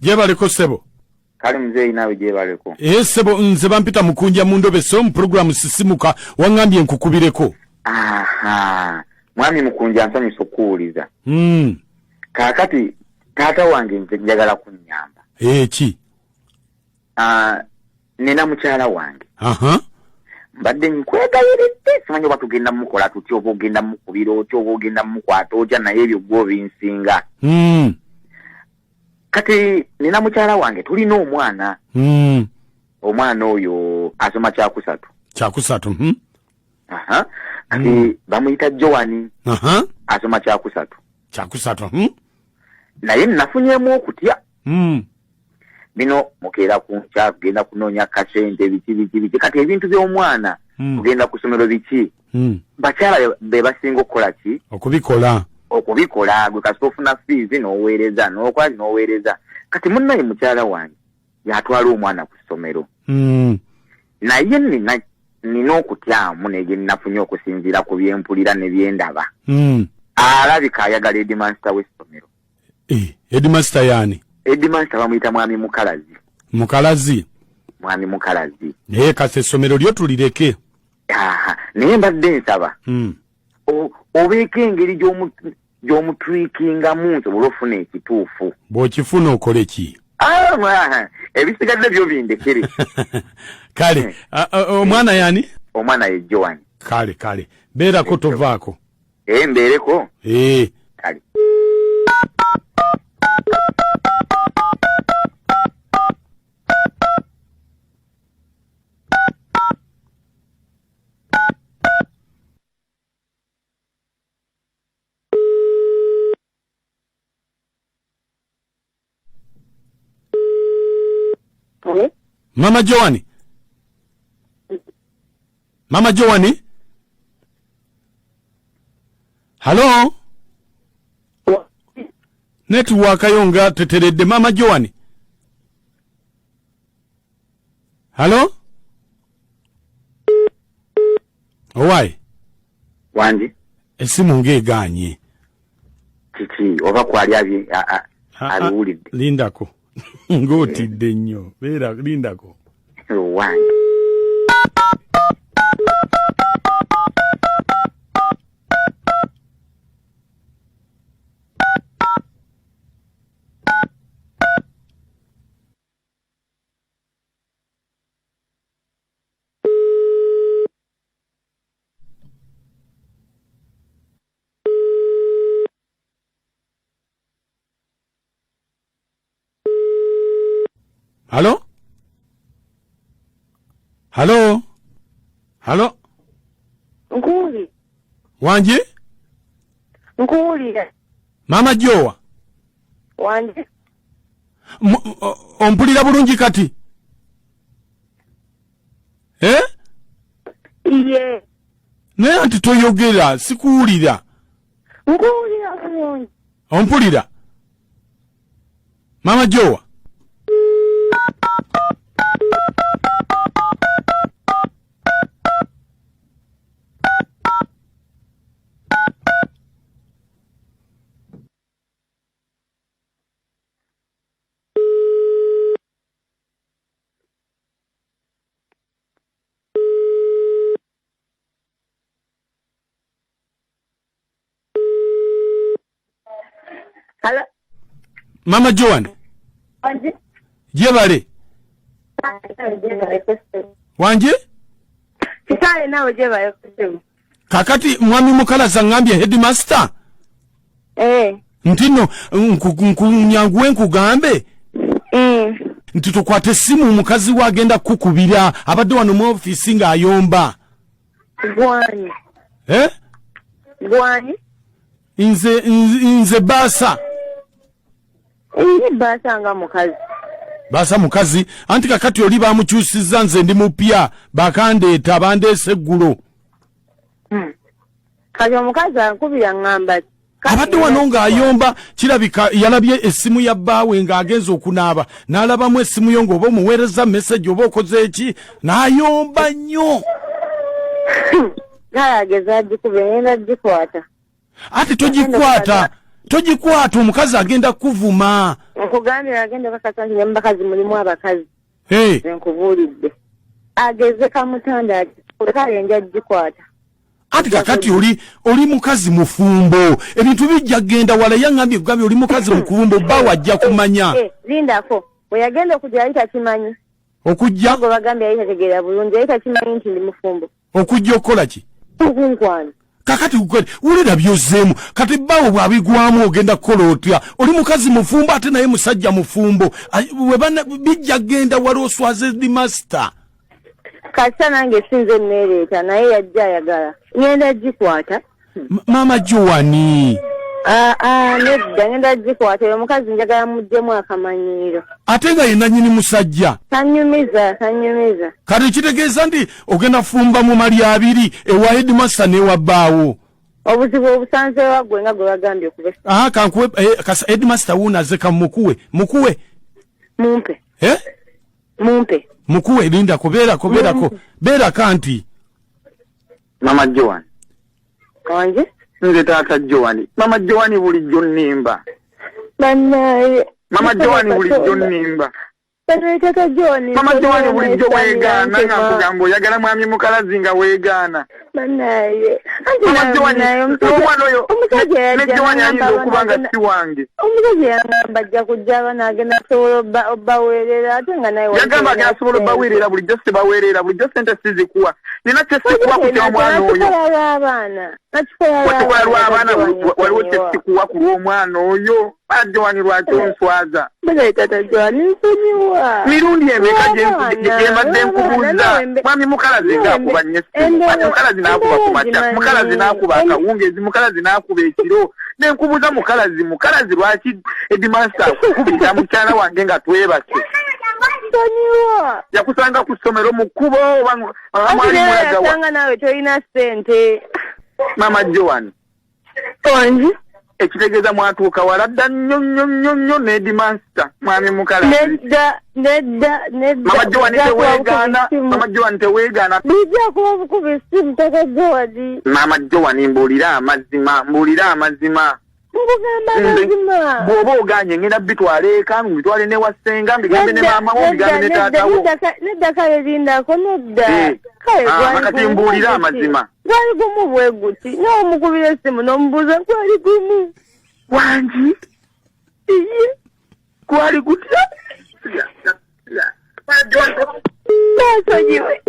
Jebaleko sebo. Kale mzee nawe jebaleko. Sebo nze bampita mukunja mundobe so mu program sisimuka wangambye nkukubireko. Aha. Mwami mukunja nsonyi sokuuliza. Kakati tata wange nze njagala kunnyamba. Ki? Nina mukyala wange. Mbadde nkwegayiridde simanyi oba tugenda mukola tutya oba ogenda mukubira otya oba ogenda mukwata otya naye ebyo gwo binsinga. Kati nina mukyala wange tulina omwana. Omwana oyo asoma kyakusatu. Kyakusatu. Kati bamuyita Joani. Asoma kyakusatu. Kyakusatu. Naye nafunyemu okutya. Bino mukeera ku kugenda kunoonya kasente biki kati ebintu by'omwana kugenda ku ssomero biki bakyala be basinga okukola ki okubikola gwe kasita ofuna fees n'oweereza n'oweereza kati munnaye mukyala wange yatwala omwana ku ssomero naye nina okutyamu negye nnafunye okusinziira ku byempulira ne byendaba alabika ayagala headmaster w'essomero. Headmaster yani? Headmaster bamuyita mwami Mukalazi. Mukalazi? Mwami Mukalazi. Naye kase essomero lyo tulireke. Naye mbadde nsaba. Obeeko engeri gy'omutwikingamu nsobola ofuna ekituufu. Bw'okifuna okole ki? Ebisigadde byo bindekere. Kale, omwana yani? Omwana ye Joani. Kale. Beerako tovaako. Mbeereko? Kale. Mama Joani? Mama Joani? Hello? Network yonga teteredde Mama Joani? Hello? Owai? Wanji? Esimu ngeganye. Kiki, oba kwali aliwulidde. Lindako. Ngotidde nnyo. Beera lindako. Wanji. Hello? Hello? Hello? Nkuli. Wanji? Nkuli. Mama Jowa? Wanji? Ompulira bulungi kati? Iye. Naye anti toyogera sikuwulira. Nkuwulira bulungi. Ompulira? Mama Jowa? Hello? Mama Joan? Wanji? Jebale? Wanji? Kitale nawe jebale kusemu. Kakati mwami Mukalazi ngambye headmaster? Ntino nkunyanguwe nkugambe? Nti tukwate simu mukazi wagenda kukubira abadde wano mu office nga ayomba. Gwani? Gwani? Inze basa. Basa nga mukazi. Basa mukazi anti kakati oli bamukyusiza nze ndi mupya bakandeeta bandeese eggulo. Kati omukazi ankubira ngamba abadde wano ng'ayomba kirabika yalabye essimu ya bbaawe ng'agenza okunaaba n'alabamu essimu yo ng'oba omuweereza message oba okoze eki n'ayomba nnyo. Nayageza agikube ngenda gikwata. Ati togikwata togikwata omukazi agenda kuvuma. Nkugambira agenda bakasanje nyambakazi mulimu abakazi. Nkubuulidde. Ageze kamutanda kale nja gikwata. Ati kakati oli mukazi mufumbo. Ebintu bijja genda wala yangambye kugambye oli mukazi mufumbo bawa ajja kumanya. Lindako. Bwe yagenda okujja ayita kimanyi. Okujja? Ngo bagambye ayita tegeera bulungi ayita kimanyi nti ndi mufumbo. Okujja okola ki? Okunkwana. Kakati ukweli ulira byozeemu kati bawo bwabigwamu ogenda kukola otya oli mukazi mufumbo ate naye musajja mufumbo webana bijja genda wali oswaze di master kasa nange sinze nereeta naye yajja ayagala ngenda gikwata mama Joani nedda ngenda gikwata omukazi njagala mujjemu akamanyiiro ate nga yenna nyini musajja sanyumiza kati kitegeeza nti ogenda fumba mu mali abiri ewa headmaster newa bbaawo obuzibu obusanze wagwe nga gwe bagambye okube kankuwe kasa headmaster wuunaze kamukuwe mumpe mukuwe linda kubeerako beera kanti mama Joan wanje nze taata Joan mama Joan bulijjo nnimba banaye mama Joan bulijjo nnimba tata Joan mama Joan bulijjo weegaana nga kugamba oyagala mwami mukalazi nga weegaana banaye mama Joan omwana oyo ne Joan ayinza okuba nga si wange omusajja yangamba ajja kujja abaana agenda kusobola obbaweerera ate nga naye yagamba agenda kusobola obbaweerera bulijjo sibaweerera bulijjo sente sizikuwa nina kyesikuwa ku ky'omwana oyo wakikola lw'abaana waliwo kyesikuwa ku lw'omwana oyo Joan lwaki onswaza tata Joan nsonyiwa mirundi emeka gyembadde nkubuuza mwami mukalazi ng'akuba nnyo essimu ate mukalazi n'akuba ku makya mukalazi n'akuba akawungeezi mukalazi n'akuba ekiro ne nkubuuza mukalazi lwaki headmaster akukubira mukyala wange nga twebase nsonyiwa yakusanga ku ssomero mu kkubo yasanga nawe tolina ssente mama Joan onji ekitegeeza mwatuuka wala dda nnyo ne headmaster mwami mukalazi nedda mama Joan teweegaana bijja kuba bukuba essimu taka Joan mama Joan mbuulira amazima nkugamba amazima bw'oba oganye ngenda bitwala eka mbitwale ne wassenga mbigambe ne maama wo mbigambe ne taatawo nedda kale lindako nedda kati mbuulira amazima gwali gumu bwe guti n'omukubira essimu n'omubuuza gwali gumu wangi gwali gutya nasonyiwe